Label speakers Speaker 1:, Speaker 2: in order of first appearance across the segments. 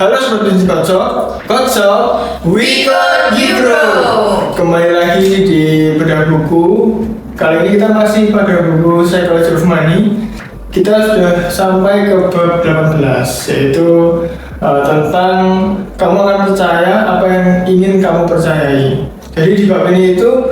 Speaker 1: Halo Sobat Bisnis Kocok, we got you bro. Kembali lagi di bedah buku. Kali ini kita masih pada buku Psychology of Money. Kita sudah sampai ke bab 18, yaitu tentang kamu akan percaya apa yang ingin kamu percayai. Jadi di bab ini itu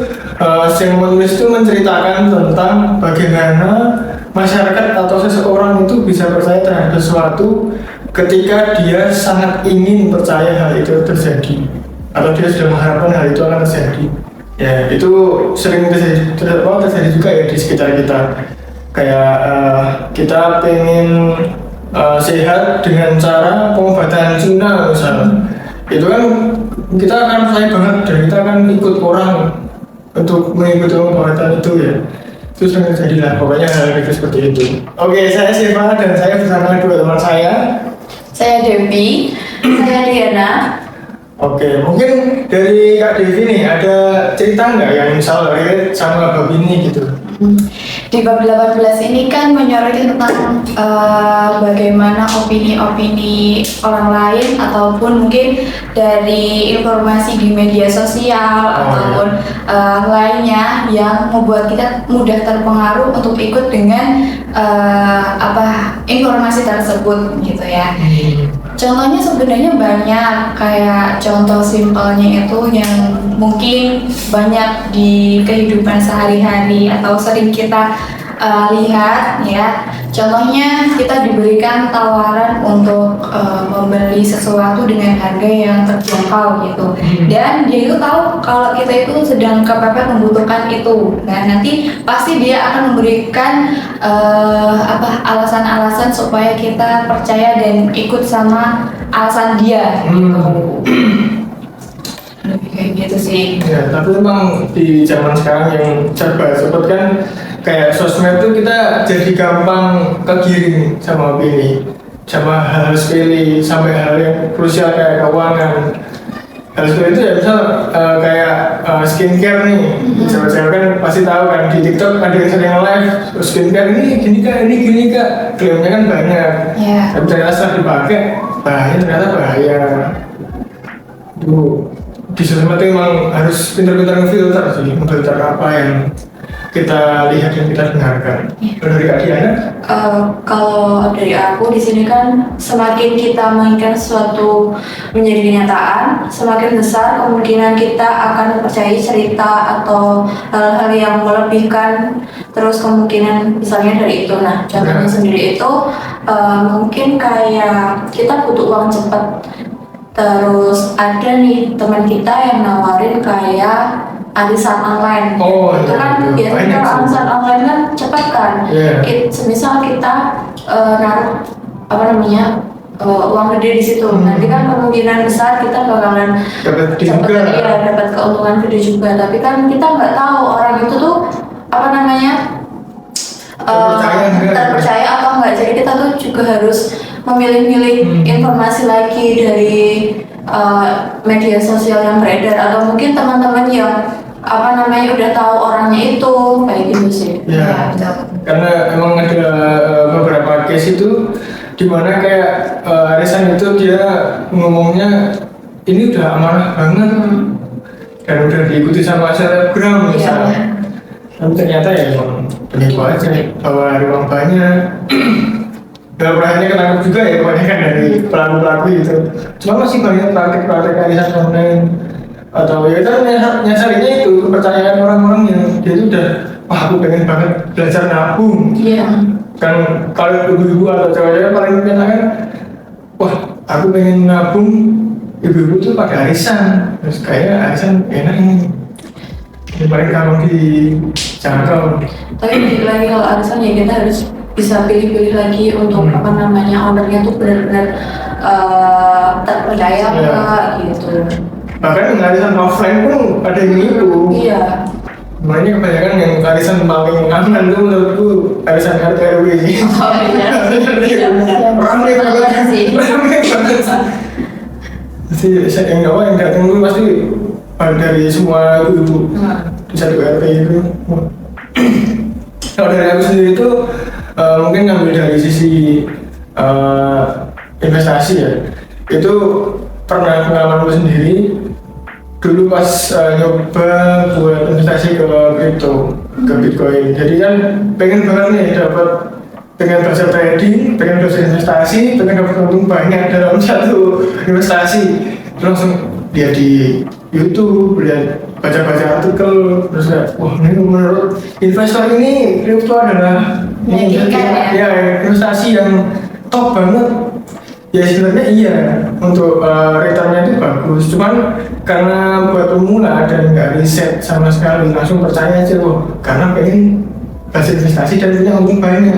Speaker 1: yang menulis itu menceritakan tentang bagaimana masyarakat atau seseorang itu bisa percaya terhadap sesuatu ketika dia sangat ingin percaya hal itu terjadi atau dia sudah mengharapkan hal itu akan terjadi. Ya, itu sering terjadi juga ya di sekitar kita. Kayak kita pengen sehat dengan cara pengobatan Cina misalnya. Itu kan kita akan percaya banget dan kita akan ikut orang untuk mengikuti pengobatan itu ya. Itu sering terjadi lah, pokoknya hal itu seperti itu. Oke, saya Siva dan saya bersama dua teman saya.
Speaker 2: Saya Devi, saya Diana.
Speaker 1: Oke, mungkin dari Kak Devi nih ada cerita nggak yang misal relate sama bab ini gitu?
Speaker 2: Di bab 18 ini kan menyoroti tentang bagaimana opini-opini orang lain ataupun mungkin dari informasi di media sosial ataupun lainnya yang membuat kita mudah terpengaruh untuk ikut dengan informasi tersebut gitu ya. Contohnya sebenarnya banyak, kayak contoh simpelnya itu yang mungkin banyak di kehidupan sehari-hari atau sering kita lihat ya. Contohnya kita diberikan tawaran untuk membeli sesuatu dengan harga yang terjangkau gitu. Dan dia itu tahu kalau kita itu sedang kepepet membutuhkan itu. Nah, nanti pasti dia akan memberikan alasan-alasan supaya kita percaya dan ikut sama alasan dia gitu. Kayak gitu sih.
Speaker 1: Ya, tapi memang di zaman sekarang yang serba cepat kan, kayak sosmed tuh kita jadi gampang kegiring sama opini, sama hal sepele sampai hal yang krusial kayak keuangan. Hal sepele itu ya misal kayak skincare nih, cewek-cewek kan pasti tahu kan di TikTok ada yang sering live skincare ini gini kak, klaimnya kan banyak. Tapi ternyata setelah dipakai ternyata bahaya. Di sosmed itu memang harus pintar-pintar ngefilter sih, memfilter apa yang kita lihat dan kita dengarkan. Dari Kak Diana?
Speaker 2: Kalau dari aku di sini kan semakin kita menginginkan sesuatu menjadi kenyataan, semakin besar kemungkinan kita akan percaya cerita atau hal-hal yang melebihkan terus kemungkinan misalnya dari itu. Nah, contohnya sendiri itu mungkin kayak kita butuh uang cepat. Terus ada nih teman kita yang nawarin kayak arisan online. Itu kan biasanya kalau arisan online kan cepat kan. Semisal kita naruh uang gede di situ. Nanti kan kemungkinan besar kita bakalan dapat keuntungan gede juga. Tapi kan kita nggak tahu orang itu tuh terpercaya atau enggak. Jadi kita tuh juga harus memilih-milih informasi lagi dari media sosial yang beredar atau mungkin teman-teman yang udah tahu orangnya itu kayak gitu sih.
Speaker 1: Ya, karena emang ada beberapa case itu dimana kayak arisan itu dia ngomongnya ini udah amanah banget dan udah diikuti sama selebgram misalnya. Tapi ternyata ya emang penipu aja, bawa uang banyak. Pelakunya ketangkep juga ya, kebanyakan dari pelaku-pelaku itu. Cuma masih banyak praktik-praktik arisan online atau ya itu nyasarinya itu kepercayaan orang-orang yang dia itu udah aku pengen banget belajar nabung. Kan kalau ibu-ibu atau cewek-cewek paling pengen kan, aku pengen nabung, ibu-ibu tuh pakai arisan. Terus kayak arisan enak ini. Yang paling gampang dijangkau.
Speaker 2: Tapi lagi kalau arisan ya kita harus bisa pilih-pilih lagi untuk ownernya tuh benar-benar terpercaya nggak gitu.
Speaker 1: Bahkan arisan offline pun ada yang nipu. Makanya kebanyakan yang arisan paling aman tuh menurutku arisan RT RW sih. Ramai banget sih. Jadi yang datang itu pasti dari semua ibu di satu RT itu. Kalau dari aku sendiri itu mungkin ngambil dari sisi investasi ya. Itu pernah pengalamanku sendiri. Dulu pas nyoba buat investasi ke kripto, ke Bitcoin. Jadi kan pengen banget nih pengen belajar trading, pengen belajar investasi, pengen dapat untung banyak dalam satu investasi. Terus langsung lihat di YouTube, lihat baca-baca artikel, terus lihat, wah ini menurut investor ini kripto adalah investasi yang top banget. Ya sebenarnya iya, untuk returnnya itu bagus, cuman karena buat pemula dan nggak riset sama sekali, langsung percaya aja loh, karena pengen belajar investasi dan punya untung banyak,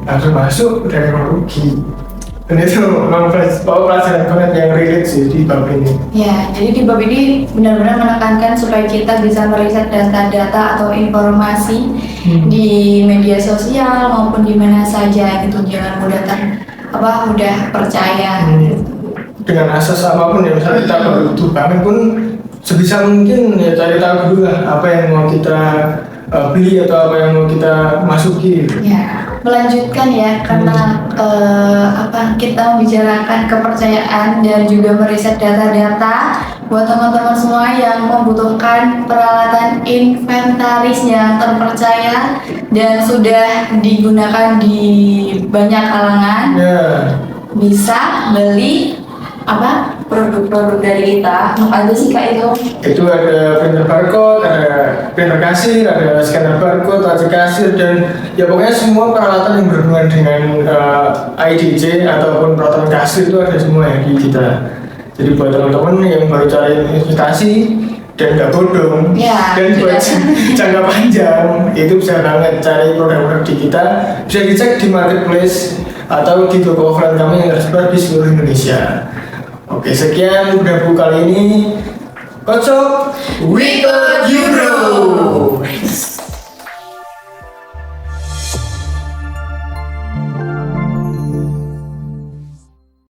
Speaker 1: langsung masuk dan rugi. Dan itu memang pelajaran banget yang relate sih di bab ini.
Speaker 2: Ya, jadi di bab ini benar-benar menekankan supaya kita bisa meriset data-data atau informasi di media sosial maupun di mana saja gitu, jangan mudah percaya.
Speaker 1: Dengan asas apapun ya, misalnya kita butuh banget pun sebisa mungkin ya cari tahu dulu lah apa yang mau kita beli atau apa yang mau kita masuki.
Speaker 2: Ya, melanjutkan ya karena kita membicarakan kepercayaan dan juga meriset data-data buat teman-teman semua yang membutuhkan peralatan inventaris yang terpercaya dan sudah digunakan di banyak kalangan. Bisa beli produk-produk dari kita. Apa aja sih Kak itu?
Speaker 1: Itu ada printer barcode, ada printer kasir, ada scanner barcode, laci kasir, dan ya pokoknya semua peralatan yang berhubungan dengan IDC ataupun peralatan kasir itu ada semua ya di kita. Jadi buat teman-teman yang baru cari investasi dan nggak bodong dan buat jangka panjang, itu bisa banget cari produk-produk di kita, bisa dicek di marketplace atau di toko offline kami yang tersebar di seluruh Indonesia. Oke, sekian udah kali ini. Kocok, we got you bro.